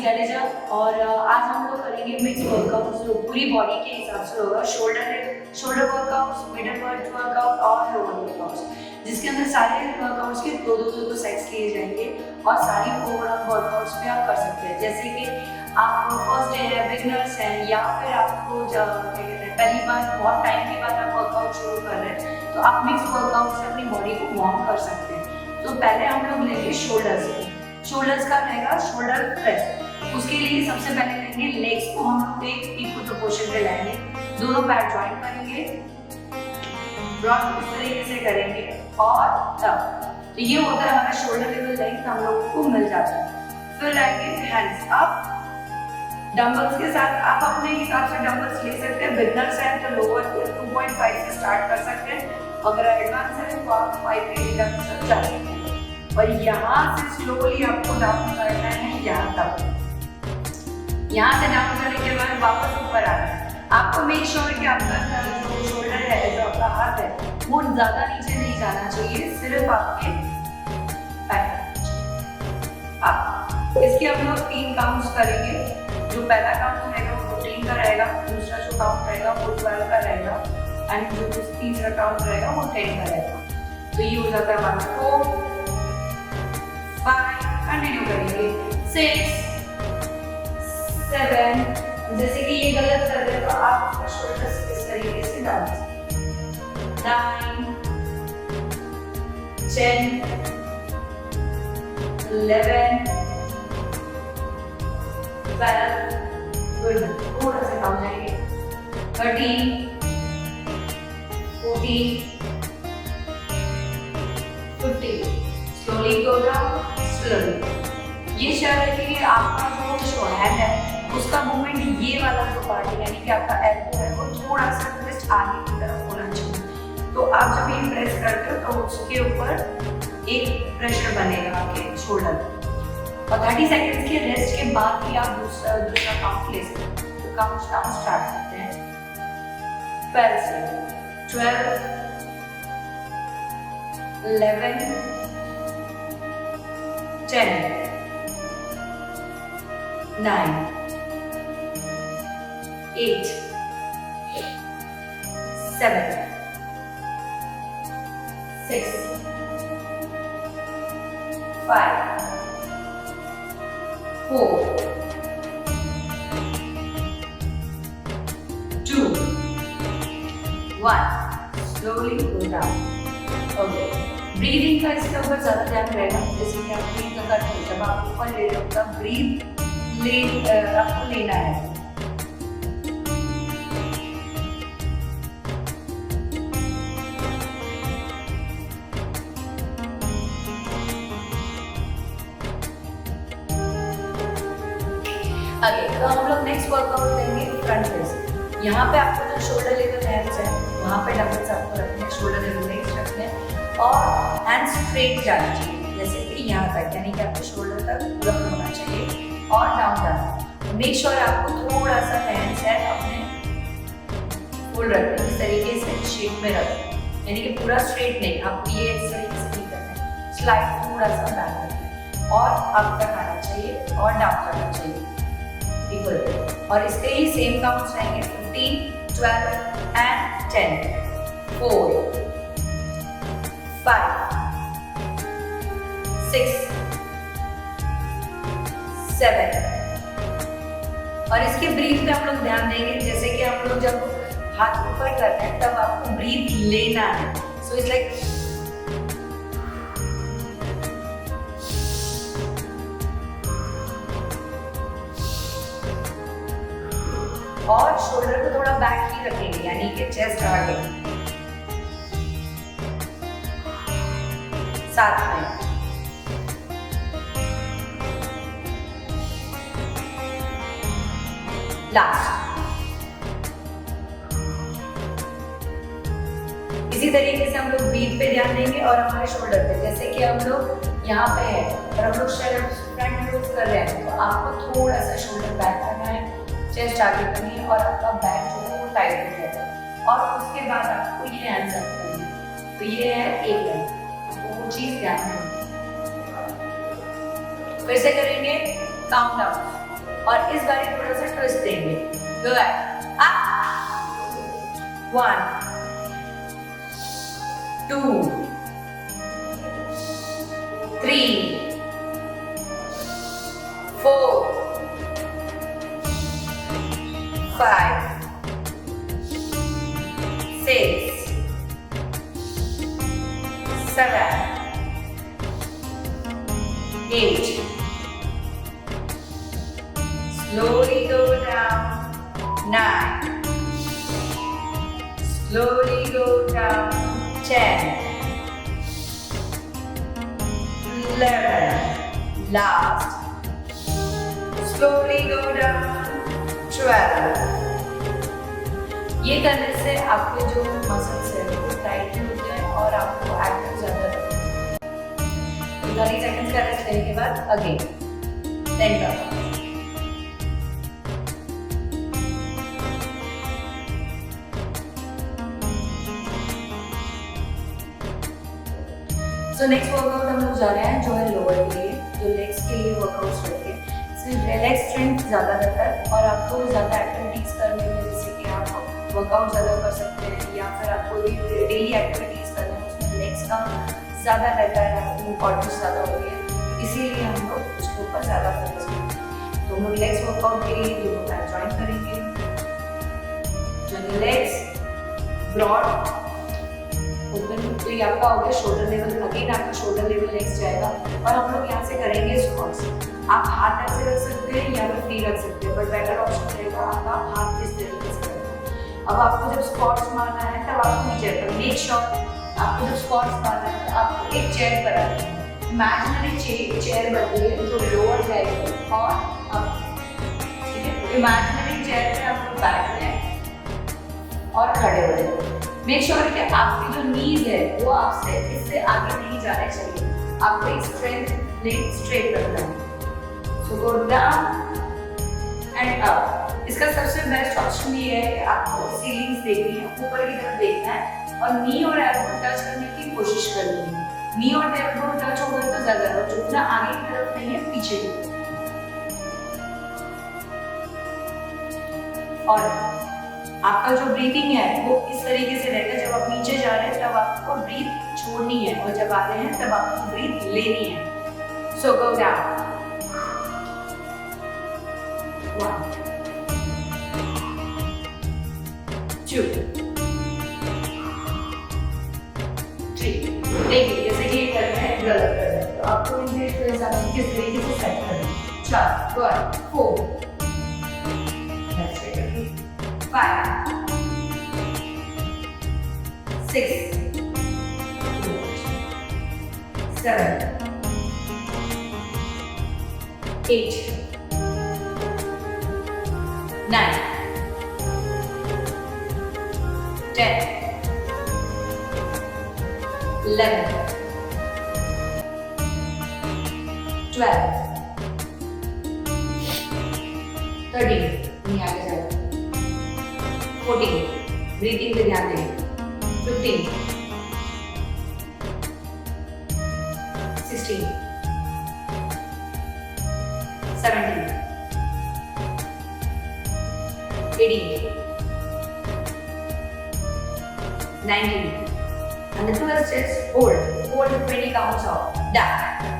जडेजा और आज हम लोग करेंगे मिक्स वर्कआउट जो पूरी बॉडी के हिसाब से होगा। शोल्डर वर्कआउट्स, मिडल वर्कआउट और लोअर वर्कआउट्स, जिसके अंदर सारे वर्कआउट्स के दो सेट्स किए जाएंगे और सारी ओवरऑल वर्कआउट्स भी आप कर सकते हैं। जैसे कि आप फर्स्ट डे है, बिगनर्स हैं, या फिर आपको क्या कहते हैं पहली बार बहुत टाइम के बाद आप वर्कआउट शुरू कर रहे हैं, तो आप मिक्स वर्कआउट से अपनी बॉडी को वार्म कर सकते हैं। तो पहले हम लोग लेंगे शोल्डर्स का रहेगा शोल्डर प्रेस। उसके लिए सबसे पहले लेंगे लेग्स को हम लोग एक इक्वल प्रोपोर्शन पे लाएंगे, दोनों पैर ज्वाइन करेंगे, ब्रॉड इस तरीके से करेंगे और तब तो ये होता है हमारा शोल्डर लेवल लेंथ हम लोगों को मिल जाता है। फिर लाएंगे हैंड्स अप, डंबल्स के साथ आप अपने हिसाब से डंबल्स ले सकते हैं। बिगनर्स हैं तो लोअर 2.5 से स्टार्ट कर सकते हैं, अगर एडवांस है तो आप 5 kg तक जा सकते हैं। और यहाँ से स्लोली आपको डाउन करना है यहाँ तक। यहाँ से डाउन करने के बाद वापस ऊपर आना है। आपको मेक श्योर कि आपका जो शोल्डर है, जो आपका हाथ है, वो ज्यादा नीचे नहीं जाना चाहिए, सिर्फ आपके पैर। इसके हम लोग 3 काउंट्स करेंगे। जो पहला काउंट रहेगा वो 14 का रहेगा, दूसरा जो काउंट रहेगा वो 12 का रहेगा एंड जो तीसरा काउंट रहेगा वो 10 का रहेगा। तो ये हो जाता है हमारा 4, 5, कंटिन्यू करेंगे 6, 7। जैसे कि ये गलत कर रहे हो तो आप अपना शोल्डर इस तरीके से डाल सकते हैं। 9, 10, 11, 12, थोड़ा सा कम जाएंगे, 13, 14, 15। Slowly go down, slowly. ये शर्त है कि आपका जो हैंड है उसका मूवमेंट ये वाला जो पार्ट है, यानी कि आपका एल्बो है, वो थोड़ा सा ट्विस्ट आगे की तरफ होना चाहिए। तो आप जब ये प्रेस करते हो तो उसके ऊपर एक प्रेशर बनेगा आपके शोल्डर पर। और 30 सेकंड्स के रेस्ट के बाद ही आप दूसरा काउंट ले सकते हैं। तो काउंट डाउन स्टार्ट करते हैं 12 से 12, 11, 10, 9, 8, 7, 6, 5, 4, 2, 1। Slowly go down. Okay, breathing का इसके ऊपर ज्यादा ध्यान रहेगा। जैसे कि आप ब्रीथ करते हो, जब आप ऊपर ले रहे हो तब आपको लेना है। आगे तो हम लोग नेक्स्ट वर्कआउट करेंगे फ्रंट प्रेस। यहाँ पे आपको जो शोल्डर लेवल हैंड्स है वहाँ पे डंबल्स आपको रखने हैं, शोल्डर लेवल लेग्स रखने हैं और हैंड स्ट्रेट जाना चाहिए, जैसे कि यहाँ तक, यानी कि आपके शोल्डर तक पूरा होना चाहिए और डाउन जाना। मेक श्योर आपको थोड़ा सा हैंड्स है अपने फुल रखना, इस तरीके से शेप में रखना, यानी कि पूरा स्ट्रेट नहीं, आपको ये इस तरीके से नहीं करना है, स्लाइड थोड़ा सा बैक करना है और अप तक आना चाहिए और डाउन करना चाहिए इक्वल। और इसके ही सेम काउंट्स रहेंगे 15, 12 एंड 10, 4, 5, 6, 7। और इसके ब्रीथ पे हम लोग ध्यान देंगे, जैसे कि हम लोग जब हाथ ऊपर करते हैं तब आपको ब्रीथ लेना है। सो इट्स लाइक और शोल्डर को थोड़ा बैक ही रखेंगे, यानी कि चेस्ट आगे साथ में। लास्ट इसी तरीके से हम लोग ब्रीथ पे ध्यान देंगे और हमारे शोल्डर पे, जैसे कि हम लोग यहाँ पे है और हम लोग फ्रंट रोज कर रहे हैं तो आपको थोड़ा सा शोल्डर बैक करना है, चेस्ट आगे करनी है और आपका बैक जो है वो टाइट हो जाएगा। और उसके बाद आपको ये हैंड्स अप करना है, तो ये है एक है, तो वो चीज ध्यान में। फिर से करेंगे काउंट डाउन और इस बार थोड़ा सा ट्विस्ट देंगे। Go up, 1 2 3 4 5 6 7 8 slowly go down 9 slowly go down 10 11 last slowly go down 12 ये करने से आपके जो मसल्स है वो टाइट होते हैं और आपको एक्टिव ज्यादा लगता है। 30 सेकंड्स का रेस्ट लेने के बाद अगेन 10 का। सो नेक्स्ट वर्कआउट हम लोग जा रहे हैं जो है लोअर के लिए, जो लेग्स के लिए वर्कआउट्स रहते हैं। इसमें लेग स्ट्रेंथ ज़्यादा रहता है और आपको ज़्यादा एक्टिविटीज़ करने में, जैसे कि आप वर्कआउट ज़्यादा कर सकते हैं या फिर आपको भी डेली एक्टिविटीज़ करना है, उसमें लेग्स का ज़्यादा रहता है, आपकी इम्पोर्टेंस ज़्यादा होती है, इसीलिए हम लोग उसके ऊपर ज़्यादा फोकस करते हैं। तो हम लोग लेग्स वर्कआउट के लिए दोनों टाइम ज्वाइन करेंगे। जो लेग्स ब्रॉड ओपन, तो ये आपका हो गया शोल्डर लेवल। अगेन आपका शोल्डर लेवल नेक्स्ट जाएगा और हम लोग यहाँ से करेंगे स्क्वाट्स। आप हाथ ऐसे रख सकते हैं या फिर फ्री रख सकते हैं, बट बेटर ऑप्शन रहेगा आपका हाथ इस तरीके से रखना। अब आपको जब स्क्वाट्स मारना है तब आपको नीचे पर मेक श्योर आपको जब स्क्वाट्स मारना है तो आपको एक चेयर पर आना है। इमेजिनरी चेयर बन रही है जो लोअर जाएगी और अप, ठीक है। इमेजिनरी चेयर पे आप लोग बैठना है और खड़े हो जाए। मेक श्योर कि आपकी जो नीज है वो आपसे इससे आगे नहीं जाने चाहिए, आपको एक स्ट्रेंथ लेग स्ट्रेट रखना है। सो गो डाउन एंड अप। इसका सबसे बेस्ट ऑप्शन ये है कि आपको सीलिंग्स देखनी है, ऊपर की तरफ देखना है और नी और एल्बो टच करने की कोशिश करनी है। नी और एल्बो टच होगा तो ज्यादा हो, झुकना आगे की तरफ नहीं है, पीछे की तरफ। और आपका जो ब्रीथिंग है वो इस तरीके से रहेगा, जब आप नीचे जा रहे हैं तब आपको ब्रीथ छोड़नी है और जब आ रहे हैं तब आपको ब्रीथ लेनी है। सो गो डाउन 1 2 3। देखिए जैसे कि ये कर रहे हैं गलत कर रहे हैं, तो आपको इनके हिसाब से किस तरीके से सेट करना है। 4 4 5 6 7 8 9 10 11 12 13 नहीं आगे जाएगा 14 ब्रीथिंग पे ध्यान दें 15 16 17 18 19 and the twist is hold 20 counts of down,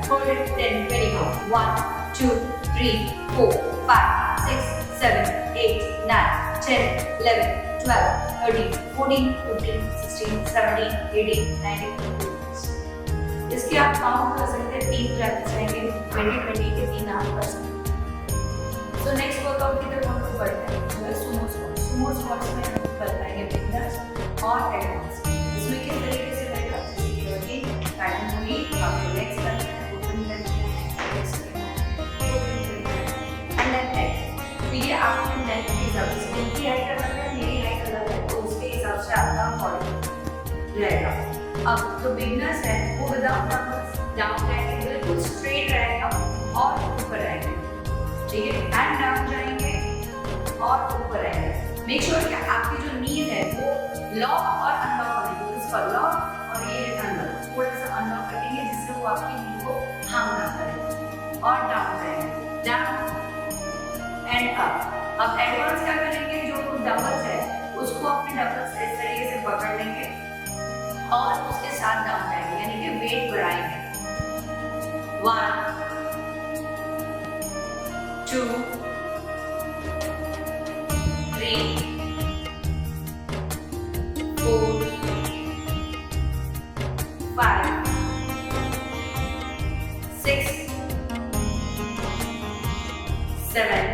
hold it 10 20 counts 1 2 3 4 5 6 7 8 9 10 11 12 13 14 15 16 17 18 19 इसके आप काउंट कर सकते हैं, 3 प्रैक्टिस रहेंगे 20 के 3 आप कर सकते हैं। सो नेक्स्ट वर्कआउट की तरफ हम लोग बढ़ते हैं जो है सुमो स्क्वाट। सुमो स्क्वाट्स में हम बताएंगे बिगिनर्स और एडवांस। इसमें किस तरीके से रहेगा, जैसे कि अगेन पैटर्न हुई आपको लेग्स करना है, ओपन करना है, लेग्स करना है, ओपन करना है एंड देन नेक। तो ये आपके नेक के हिसाब से, इनकी हाइट अलग है, मेरी हाइट अलग है, तो उसके हिसाब से आपका बॉडी रहेगा। अब जो बिगिनर्स है वो विदाउट डंबल्स डाउन रहेंगे, बिल्कुल स्ट्रेट रहेगा और ऊपर आएंगे, ठीक है। हैंड डाउन जाएंगे और ऊपर आएंगे। मेक श्योर कि आपकी जो नीज है वो लॉक और अनलॉक होगी, इसका लॉक और ये अनलॉक, थोड़ा सा अनलॉक करेंगे जिससे वो आपकी नी को हार्म ना करे और डाउन जाएंगे, डाउन एंड अप। अब एडवांस क्या करेंगे, जो डंबल्स है उसको अपने डंबल्स इस तरीके से पकड़ लेंगे और उसके साथ डाउन जाएंगे, यानी कि वेट बढ़ाएंगे। 1 2 3 4 5 6 7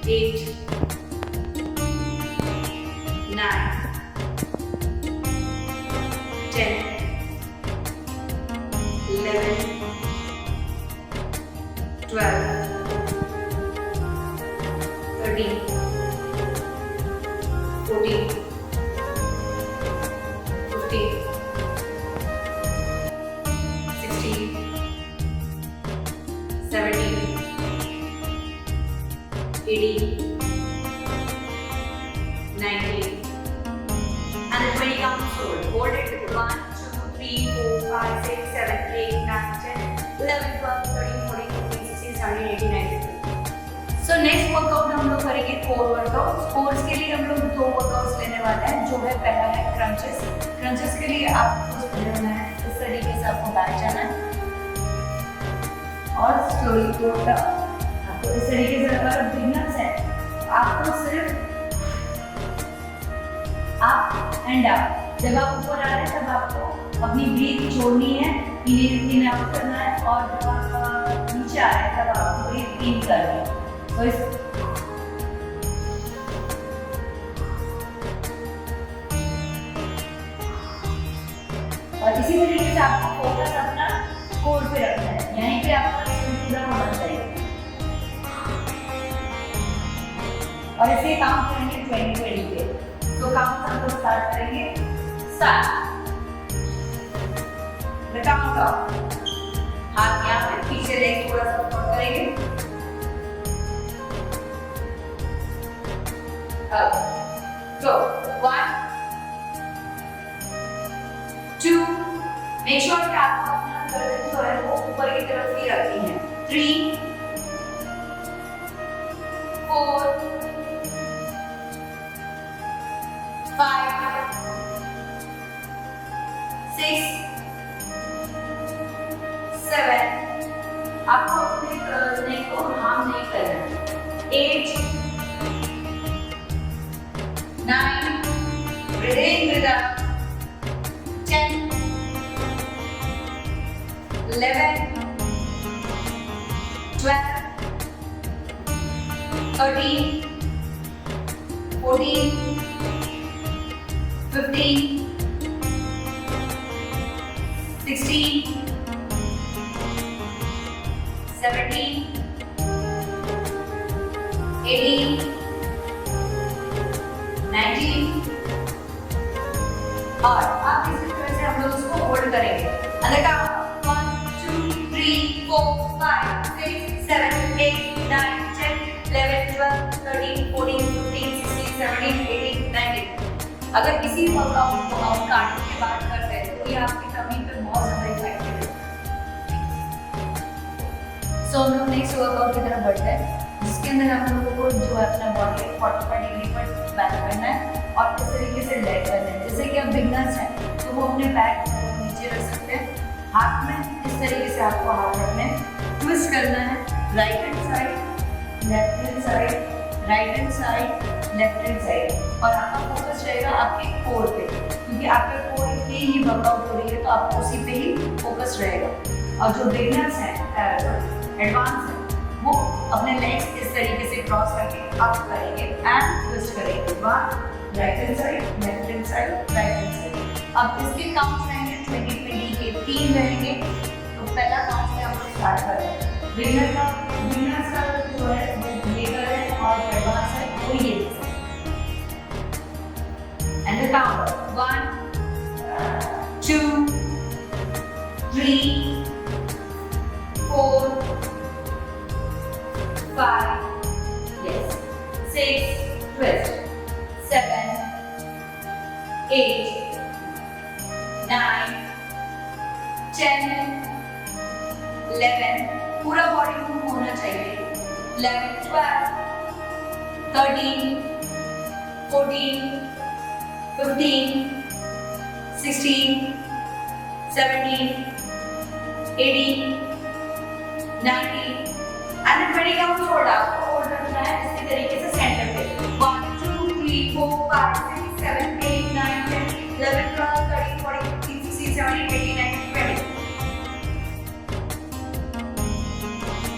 8 9 10 11 12 13 14 15 16 17 18 19 and then 20 counts forward. Hold it. 1 2 3 4 5 6 7 8 9 10 11 12 13 14 15 16 17 18 19. So next workout हम लोग करेंगे कोर वर्कआउट। कोर्स के लिए हम लोग 2 वर्कआउट्स लेने वाले हैं, जो है पहला है क्रंचेस। क्रंचेस के लिए आपको करना है इस तरीके से, आपको बैठ जाना है और स्लोली तोड़ना। आपको इस तरीके से, अगर बिगनर्स है आपको सिर्फ अप एंड अप, जब आप ऊपर आ रहे हैं तब आपको अपनी ब्रीथ छोड़नी है, इन आउट करना है, और जब आप नीचे आ रहे हैं तब आपको ब्रीथ इन करनी है। तो इस और इसी तरीके से आपको फोकस अपना कोर पे रखना है, यानी कि आपका पूरा होना चाहिए। और इसे काउंट करेंगे 20-20 पे। तो काउंट हम लोग स्टार्ट करेंगे। स्टार्ट। The count of. हाथ यहाँ पे पीछे, लेग थोड़ा सा ऊपर करेंगे। अब go 1 2, मेक श्योर कि आपको अपना गर्दन जो है वो ऊपर की तरफ ही रखनी है। 3 4 5 6 7, आपको अपने नेक को हार्म नहीं करना। 8 9, breathe in, breathe out, 10 11 12 13 14 15 16 17 18 19, और आप इसी तरह से हम लोग इसको होल्ड करेंगे। अंदर का 1 2 3 4 5 6 7 8 9 10 11 12 13 14 15 16 17 18 19। अगर इसी वर्कआउट को आप कार्डियो के बाद करते हैं तो ये आपकी टमी पे बहुत ज्यादा इफेक्टिव है। सो हम लोग नेक्स्ट वर्कआउट की तरफ बढ़ते हैं, जिसके अंदर हम लोगों को जो है अपना बॉडी 45 डिग्री पर बैक करना है और इस तरीके से लेग करना है। जैसे कि आप बिगनर्स हैं तो वो अपने बैक नीचे रख सकते हैं, हाथ में इस तरीके से आपको हाथ रखना है, ट्विस्ट करना है, right hand side left hand side, right hand side left hand side, और आपका फोकस रहेगा आपके कोर पे, क्योंकि आपके कोर पे ही वर्कआउट हो रही है तो आपको उसी पे ही फोकस रहेगा। और जो बिगनर्स हैं, एडवांस हैं, वो अपने लेग्स इस तरीके से क्रॉस करके अप करेंगे एंड ट्विस्ट करेंगे। Right hand side left hand side right hand side. अब इसके काउंट रहेंगे 20-20 के 3 रहेंगे। तो पहला काउंट से हम लोग स्टार्ट कर रहे हैं। बिगनर्स का जो है वो ये कर रहे हैं और एडवांस है वो ये देख सकते हैं। And the count 1 2 3 4 5 yes 6 twist 7 8 9 10 11। पूरा बॉडी मूव होना चाहिए। 11, 12, 13, 14, 15, 16, 17, 18, 19 एंड 20 का छोड़ा आपको होल्ड रखना है इसी तरीके से सेंटर पे 1 2 3 4 5